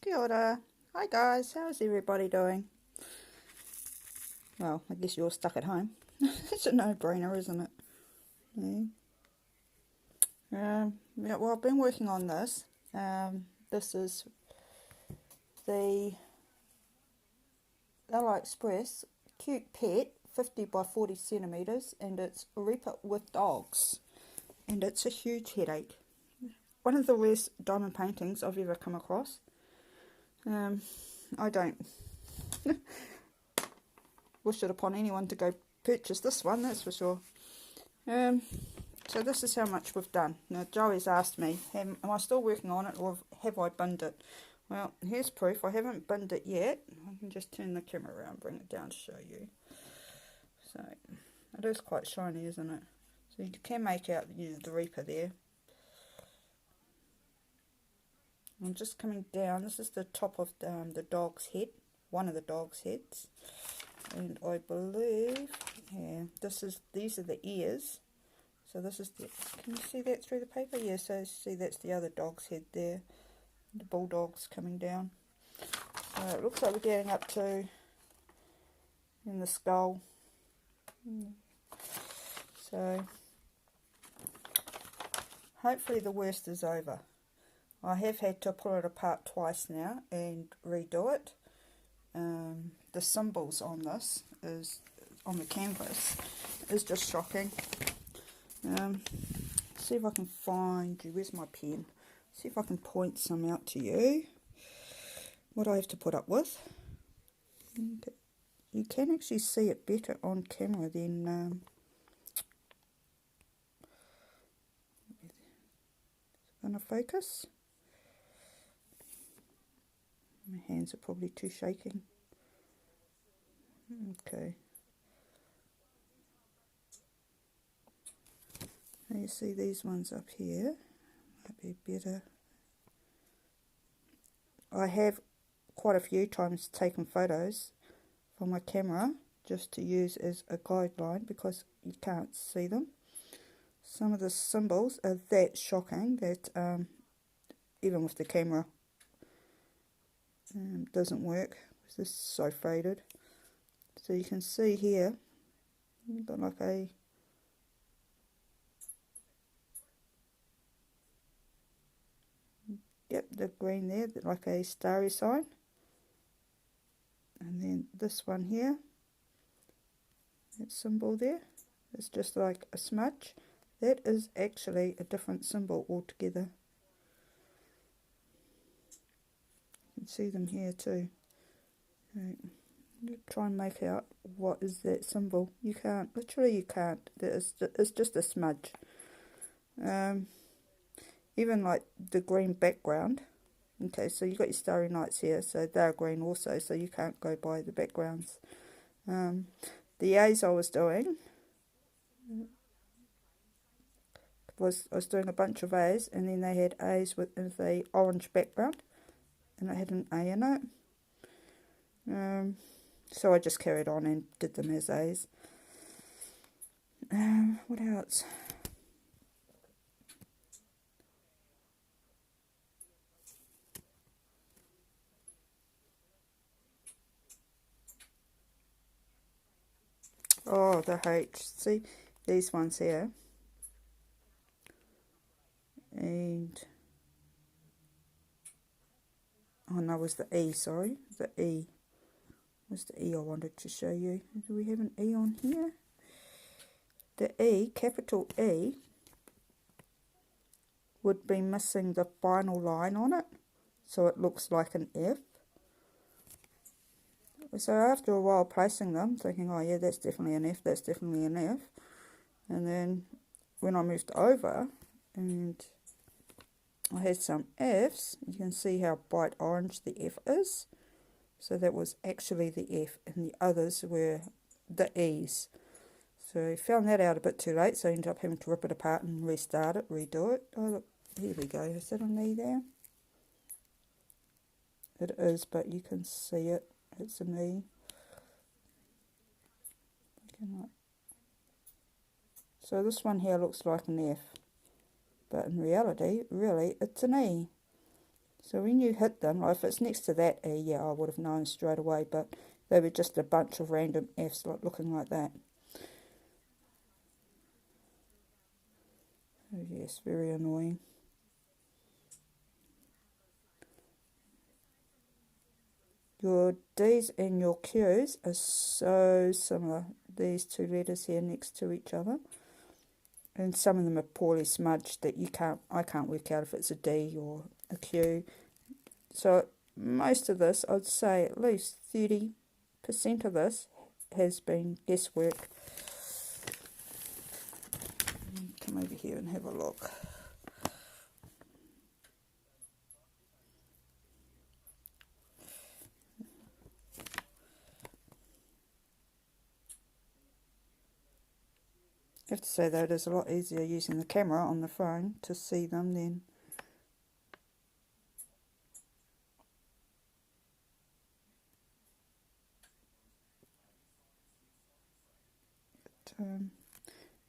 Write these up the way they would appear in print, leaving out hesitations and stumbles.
Kia ora. Hi guys, how's everybody doing? Well, I guess you're all stuck at home. It's a no-brainer, isn't it? Yeah, well, I've been working on this. This is the AliExpress Cute Pet 50 by 40 centimetres, and it's Reaper with dogs. And it's a huge headache. One of the worst diamond paintings I've ever come across. I don't wish it upon anyone to go purchase this one, that's for sure. So this is how much we've done. Now Joey's asked me, am I still working on it, or have I binned it? Well, here's proof. I haven't binned it yet. I can just turn the camera around, bring it down to show you. So it is quite shiny, isn't it? So you can make out the Reaper there. I'm just coming down. This is the top of the dog's head, one of the dog's heads, and I believe, yeah, these are the ears. So this is the, can you see that through the paper? Yeah, so see that's the other dog's head there. The bulldog's coming down. So it looks like we're getting up to in the skull. So hopefully the worst is over. I have had to pull it apart twice now and redo it. The symbols on this is on the canvas is just shocking. See if I can find you. Where's my pen? See if I can point some out to you. What I have to put up with. You can actually see it better on camera than gonna focus. My hands are probably too shaking. Okay. Now you see these ones up here. Might be better. I have quite a few times taken photos from my camera just to use as a guideline because you can't see them. Some of the symbols are that shocking that even with the camera doesn't work. This is so faded. So you can see here, you've got like a the green there, like a starry sign. And then this one here, that symbol there, it's just like a smudge. That is actually a different symbol altogether. You can see them here too. Right. Try and make out what is that symbol. You can't, literally you can't. It's just a smudge. Even like the green background. Okay, so you've got your Starry Nights here, so they're green also, so you can't go by the backgrounds. The A's I was doing I was doing a bunch of A's, and then they had A's with the orange background, and I had an A in it. So I just carried on and did them as A's. What else? Oh, the H. See, these ones here. And, oh no, it was the E, sorry. The E. Was the E I wanted to show you. Do we have an E on here? The E, capital E, would be missing the final line on it. So it looks like an F. So after a while placing them, thinking, oh yeah, that's definitely an F, that's definitely an F. And then when I moved over and I had some Fs, you can see how bright orange the F is. So that was actually the F, and the others were the E's. So I found that out a bit too late, so I ended up having to rip it apart and restart it, redo it. Oh look, here we go. Is that an E there? It is, but you can see it. It's an E. So this one here looks like an F, but in reality, really, it's an E. So when you hit them, like if it's next to that E, yeah, I would have known straight away, but they were just a bunch of random Fs looking like that. Oh yes, very annoying. Your D's and your Q's are so similar. These two letters here next to each other. And some of them are poorly smudged that I can't work out if it's a D or a Q. So most of this, I'd say at least 30% of this has been guesswork. Come over here and have a look. I have to say though, it is a lot easier using the camera on the phone to see them than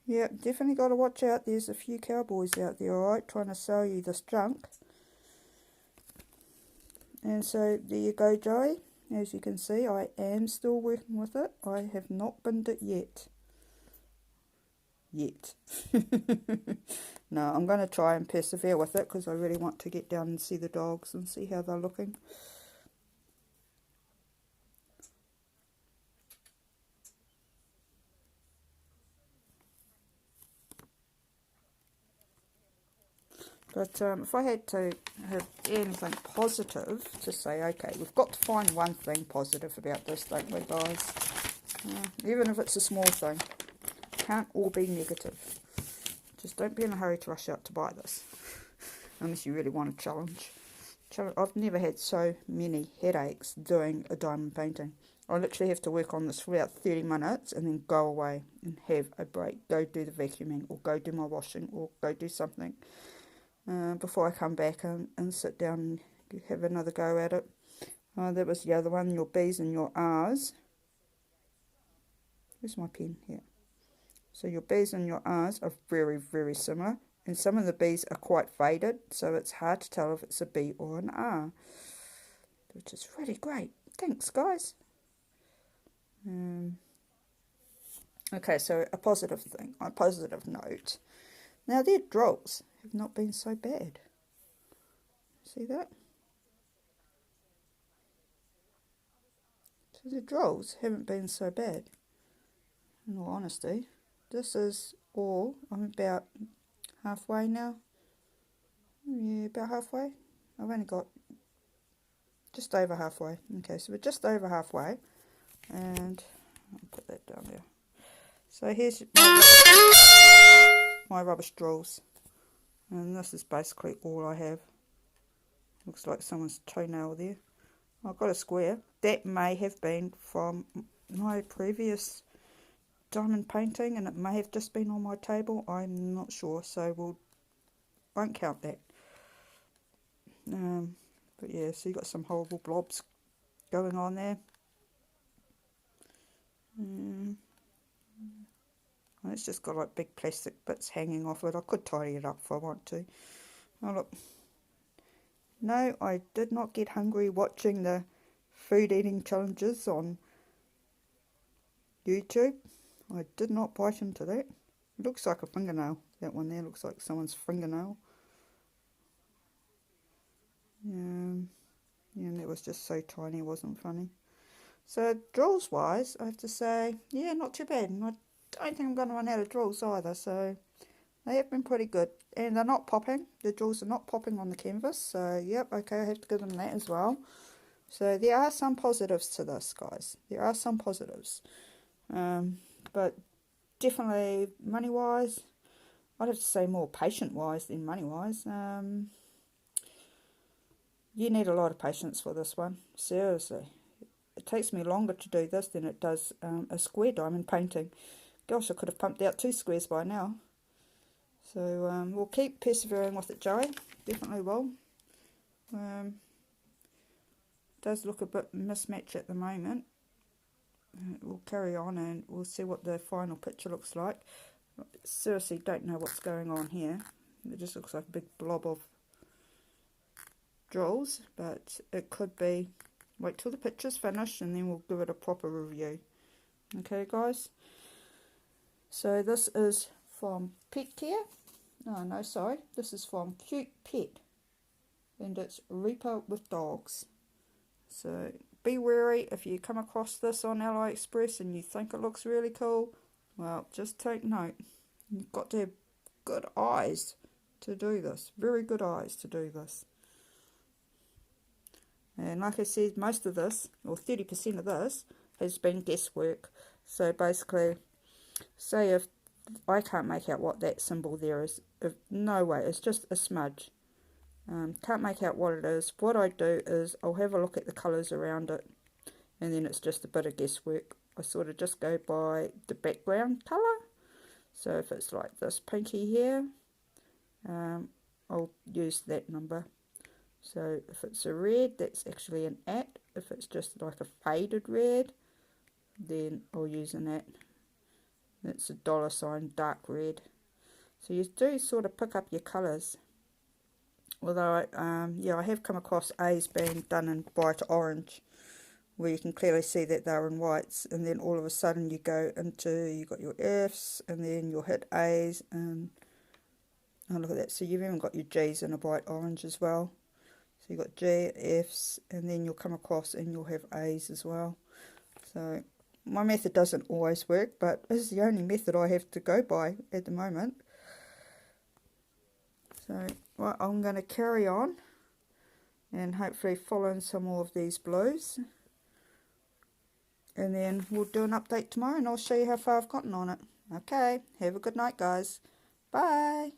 yeah, definitely got to watch out. There's a few cowboys out there, alright, trying to sell you this junk. And so there you go, Joey. As you can see, I am still working with it. I have not binned it yet. No, I'm going to try and persevere with it because I really want to get down and see the dogs and see how they're looking. But if I had to have anything positive to say, okay, we've got to find one thing positive about this, don't we, guys? Even if it's a small thing. Can't all be negative. Just don't be in a hurry to rush out to buy this. Unless you really want a challenge. I've never had so many headaches doing a diamond painting. I literally have to work on this for about 30 minutes and then go away and have a break. Go do the vacuuming or go do my washing or go do something. Before I come back and sit down and have another go at it. That was the other one, your B's and your R's. Where's my pen? Here. So your B's and your R's are very, very similar. And some of the B's are quite faded, so it's hard to tell if it's a B or an R. Which is really great. Thanks, guys. Okay, so a positive thing, a positive note. Now their drills have not been so bad. See that? So the drills haven't been so bad. In all honesty, this is all. I'm about halfway now. Yeah, about halfway. I've only got just over halfway. Okay, so we're just over halfway, and I'll put that down there. So here's my rubbish drills, and this is basically all I have. Looks like someone's toenail there. I've got a square. That may have been from my previous diamond painting, and it may have just been on my table. I'm not sure, so won't count that. But yeah, so you got some horrible blobs going on there. It's just got like big plastic bits hanging off it. I could tidy it up if I want to. Oh look. No, I did not get hungry watching the food eating challenges on YouTube. I did not bite into that. It looks like a fingernail. That one there looks like someone's fingernail. Yeah, and that was just so tiny, it wasn't funny. So drills wise, I have to say, yeah, not too bad. And I don't think I'm going to run out of drills either, so they have been pretty good. And they're not popping. The drills are not popping on the canvas, so yep, okay, I have to give them that as well. So there are some positives to this, guys. There are some positives. But definitely money-wise, I'd have to say more patient-wise than money-wise. You need a lot of patience for this one, seriously. It takes me longer to do this than it does a square diamond painting. Gosh, I could have pumped out 2 squares by now. So we'll keep persevering with it, Joey. Definitely will. Does look a bit mismatched at the moment. We'll carry on and we'll see what the final picture looks like. Seriously, don't know what's going on here. It just looks like a big blob of drills, but it could be, wait till the picture's finished and then we'll give it a proper review. Okay guys, so this is from Pet Care. Oh no, sorry, this is from Cute Pet, and it's Reaper with Dogs. So be wary if you come across this on AliExpress and you think it looks really cool. Well, just take note. You've got to have good eyes to do this. Very good eyes to do this. And like I said, most of this, or 30% of this, has been guesswork. So basically, say if I can't make out what that symbol there is, if, no way, it's just a smudge. Can't make out what it is. What I do is I'll have a look at the colours around it, and then it's just a bit of guesswork. I sort of just go by the background colour. So if it's like this pinky here, I'll use that number. So if it's a red, that's actually an at. If it's just like a faded red, then I'll use an at. That's a $sign dark red. So you do sort of pick up your colours. Although, yeah, I have come across A's being done in bright orange, where you can clearly see that they're in whites, and then all of a sudden you go into, you got your F's, and then you'll hit A's, and oh, look at that. So you've even got your G's in a bright orange as well. So you've got G, F's, and then you'll come across and you'll have A's as well. So my method doesn't always work, but this is the only method I have to go by at the moment. So well, I'm going to carry on and hopefully follow in some more of these blues. And then we'll do an update tomorrow and I'll show you how far I've gotten on it. Okay, have a good night guys. Bye.